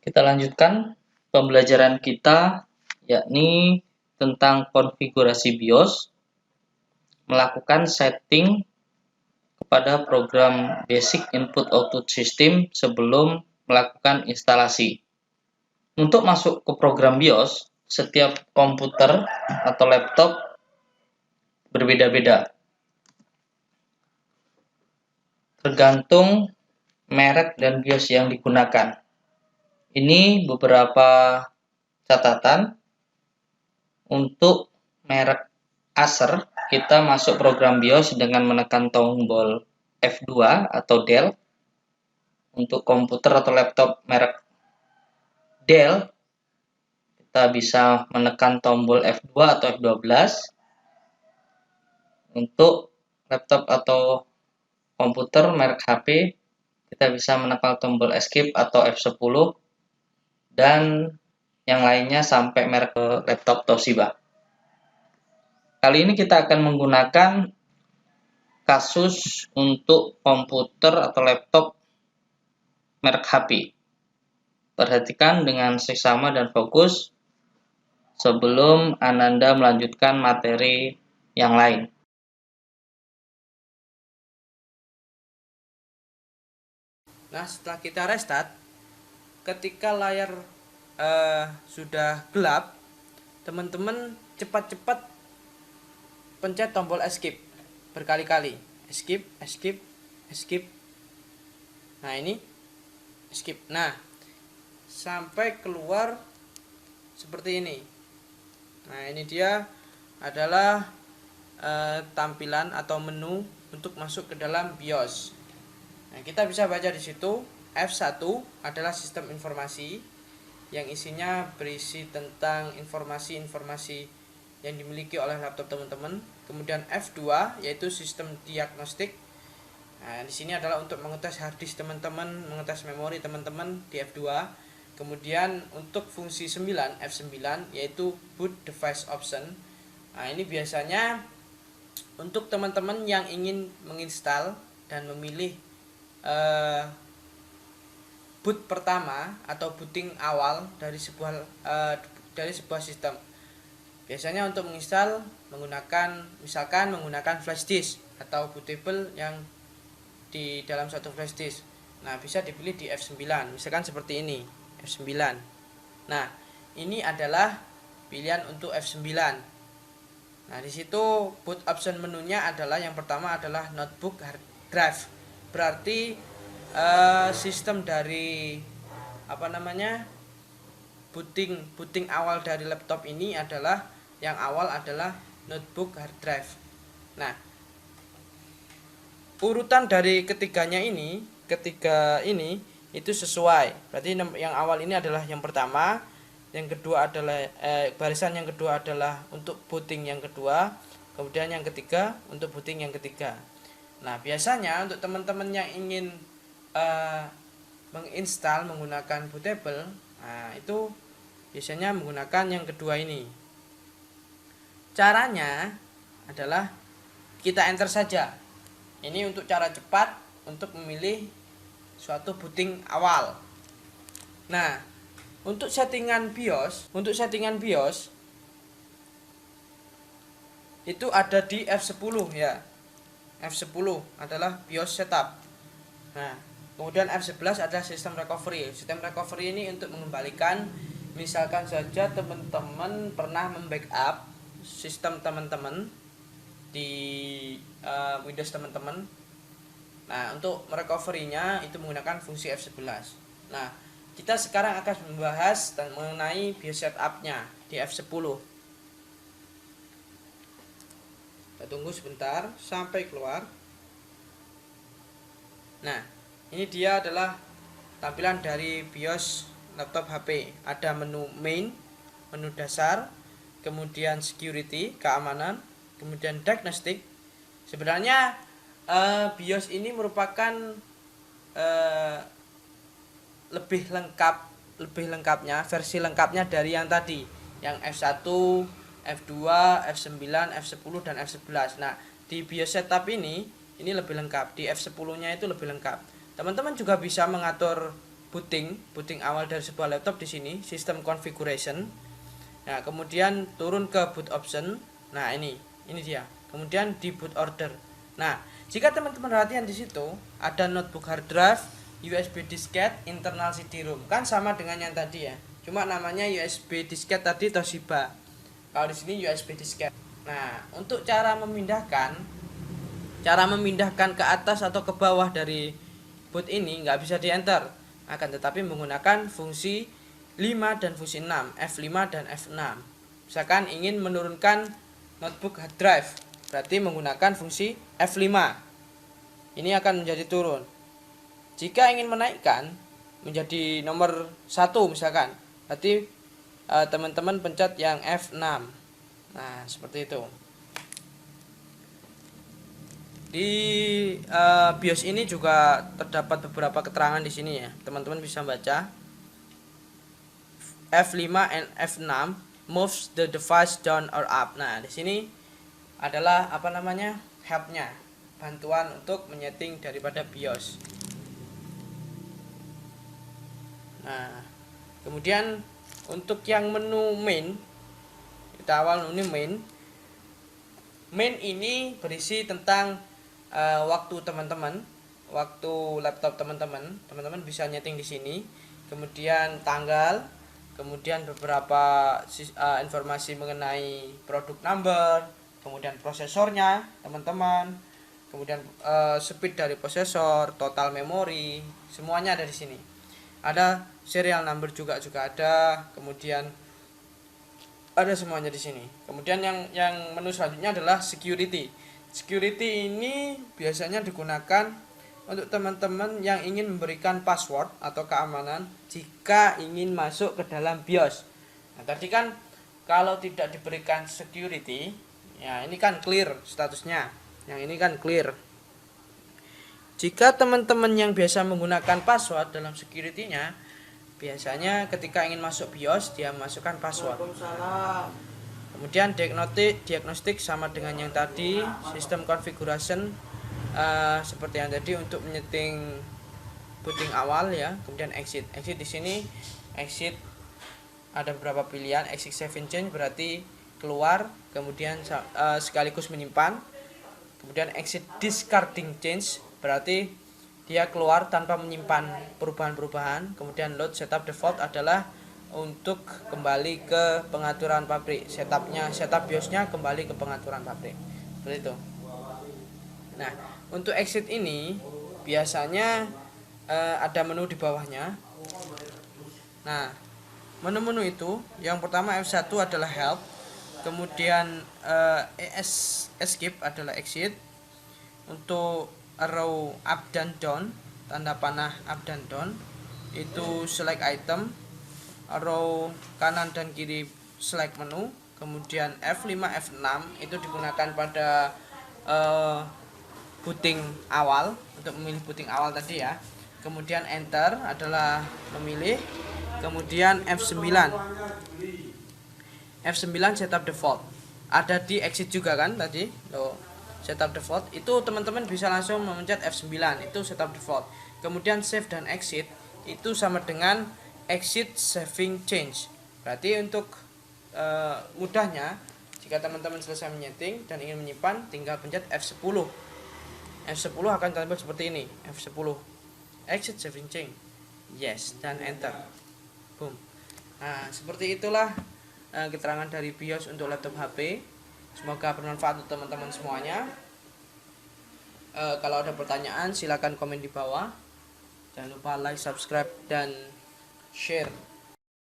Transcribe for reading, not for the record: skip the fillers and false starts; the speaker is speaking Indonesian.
Kita lanjutkan pembelajaran kita, yakni tentang konfigurasi BIOS, melakukan setting kepada program Basic Input Output System sebelum melakukan instalasi. Untuk masuk ke program BIOS, setiap komputer atau laptop berbeda-beda, tergantung merek dan BIOS yang digunakan. Ini beberapa catatan. Untuk merek Acer, kita masuk program BIOS dengan menekan tombol F2 atau Del. Untuk komputer atau laptop merek Dell, kita bisa menekan tombol F2 atau F12. Untuk laptop atau komputer merek HP, kita bisa menekan tombol Escape atau F10. Dan yang lainnya sampai merek laptop Toshiba. Kali ini kita akan menggunakan kasus untuk komputer atau laptop merek HP. Perhatikan dengan seksama dan fokus sebelum Ananda melanjutkan materi yang lain. Nah, setelah kita restart, ketika layar sudah gelap, teman-teman cepat-cepat pencet tombol escape berkali-kali. Escape, escape, escape. Nah, ini escape. Nah, sampai keluar seperti ini. Nah, ini dia adalah tampilan atau menu untuk masuk ke dalam BIOS. Nah, kita bisa baca di situ F1 adalah sistem informasi yang isinya berisi tentang informasi-informasi yang dimiliki oleh laptop teman-teman. Kemudian F2 yaitu sistem diagnostik. Nah, di sini adalah untuk mengetes hard disk teman-teman, mengetes memori teman-teman di F2. Kemudian untuk fungsi 9 F9 yaitu boot device option. Nah, ini biasanya untuk teman-teman yang ingin menginstal dan memilih boot pertama atau booting awal dari sebuah sistem. Biasanya untuk menginstal misalkan menggunakan flash disk atau bootable yang di dalam satu flash disk. Nah, bisa dipilih di F9, misalkan seperti ini, F9. Nah, ini adalah pilihan untuk F9. Nah, di situ boot option menunya adalah yang pertama adalah notebook hard drive. Berarti sistem dari booting awal dari laptop ini adalah yang awal adalah notebook hard drive. Nah, urutan dari ketiga ini itu sesuai. Berarti yang awal ini adalah yang pertama, yang kedua adalah barisan yang kedua adalah untuk booting yang kedua, kemudian yang ketiga untuk booting yang ketiga. Nah, biasanya untuk teman-teman yang ingin menginstal menggunakan bootable, nah itu biasanya menggunakan yang kedua ini. Caranya adalah kita enter saja. Ini untuk cara cepat untuk memilih suatu booting awal. Nah, untuk settingan BIOS itu ada di F10 ya. F10 adalah BIOS setup. Nah, kemudian F11 adalah sistem recovery. Sistem recovery ini untuk mengembalikan, misalkan saja teman-teman pernah membackup sistem teman-teman di Windows teman-teman. Nah, untuk merecovery-nya itu menggunakan fungsi F11. Nah, kita sekarang akan membahas mengenai BIOS setup-nya di F10. Kita tunggu sebentar sampai keluar. Nah, ini dia adalah tampilan dari BIOS laptop HP. Ada menu main, menu dasar, kemudian security, keamanan, kemudian diagnostik. Sebenarnya BIOS ini merupakan lebih lengkapnya, versi lengkapnya dari yang tadi, yang F1, F2, F9, F10 dan F11. Nah, di BIOS setup ini lebih lengkap. Di F10-nya itu lebih lengkap. Teman-teman juga bisa mengatur booting awal dari sebuah laptop di sini, sistem configuration. Nah, kemudian turun ke boot option. Nah, ini dia. Kemudian di boot order. Nah, jika teman-teman perhatian di situ ada notebook hard drive, USB disket, internal CD-ROM. Kan sama dengan yang tadi ya. Cuma namanya USB disket tadi Toshiba. Kalau di sini USB disket. Nah, untuk cara memindahkan ke atas atau ke bawah dari boot ini nggak bisa di enter, akan tetapi menggunakan fungsi 5 dan fungsi 6, F5 dan F6. Misalkan ingin menurunkan notebook hard drive, berarti menggunakan fungsi F5. Ini akan menjadi turun. Jika ingin menaikkan menjadi nomor 1 misalkan, berarti teman-teman pencet yang F6. Nah, seperti itu. Di BIOS ini juga terdapat beberapa keterangan di sini ya. Teman-teman bisa baca. F5 and F6 moves the device down or up. Nah, di sini adalah help-nya, bantuan untuk menyeting daripada BIOS. Nah, kemudian untuk yang menu main, kita awal menu main. Main ini berisi tentang waktu teman-teman, waktu laptop teman-teman bisa nyeting di sini. Kemudian tanggal, kemudian beberapa informasi mengenai produk number, kemudian prosesornya teman-teman, kemudian speed dari prosesor, total memori, semuanya ada di sini. Ada serial number juga ada, kemudian ada semuanya di sini. Kemudian yang menu selanjutnya adalah security. Security ini biasanya digunakan untuk teman-teman yang ingin memberikan password atau keamanan jika ingin masuk ke dalam BIOS. Nah, tadi kan kalau tidak diberikan security, ya ini kan clear statusnya. Yang ini kan clear. Jika teman-teman yang biasa menggunakan password dalam security-nya, biasanya ketika ingin masuk BIOS dia masukkan password. Kemudian diagnostik sama dengan yang tadi, sistem configuration seperti yang tadi untuk menyeting booting awal ya. Kemudian exit di sini, exit ada beberapa pilihan. Exit saving change berarti keluar, kemudian sekaligus menyimpan. Kemudian exit discarding change berarti dia keluar tanpa menyimpan perubahan-perubahan. Kemudian load setup default adalah untuk kembali ke pengaturan pabrik. Setup BIOS-nya kembali ke pengaturan pabrik. Seperti itu. Nah, untuk exit ini biasanya ada menu di bawahnya. Nah, menu-menu itu yang pertama F1 adalah help, kemudian escape adalah exit. Untuk arrow up dan down, tanda panah up dan down itu select item. Arrow kanan dan kiri select menu. Kemudian F5, F6 itu digunakan pada booting awal, untuk memilih booting awal tadi ya. Kemudian enter adalah memilih. Kemudian F9 setup default. Ada di exit juga kan tadi. Setup default itu teman-teman bisa langsung memencet F9, itu setup default. Kemudian save dan exit itu sama dengan exit saving change. Berarti untuk mudahnya, jika teman-teman selesai menyeting dan ingin menyimpan, tinggal pencet F10. F10 akan tampil seperti ini. F10 exit saving change, yes, dan enter. Boom. Nah, seperti itulah keterangan dari BIOS untuk laptop HP. Semoga bermanfaat untuk teman-teman semuanya. Kalau ada pertanyaan silakan komen di bawah. Jangan lupa like, subscribe, dan share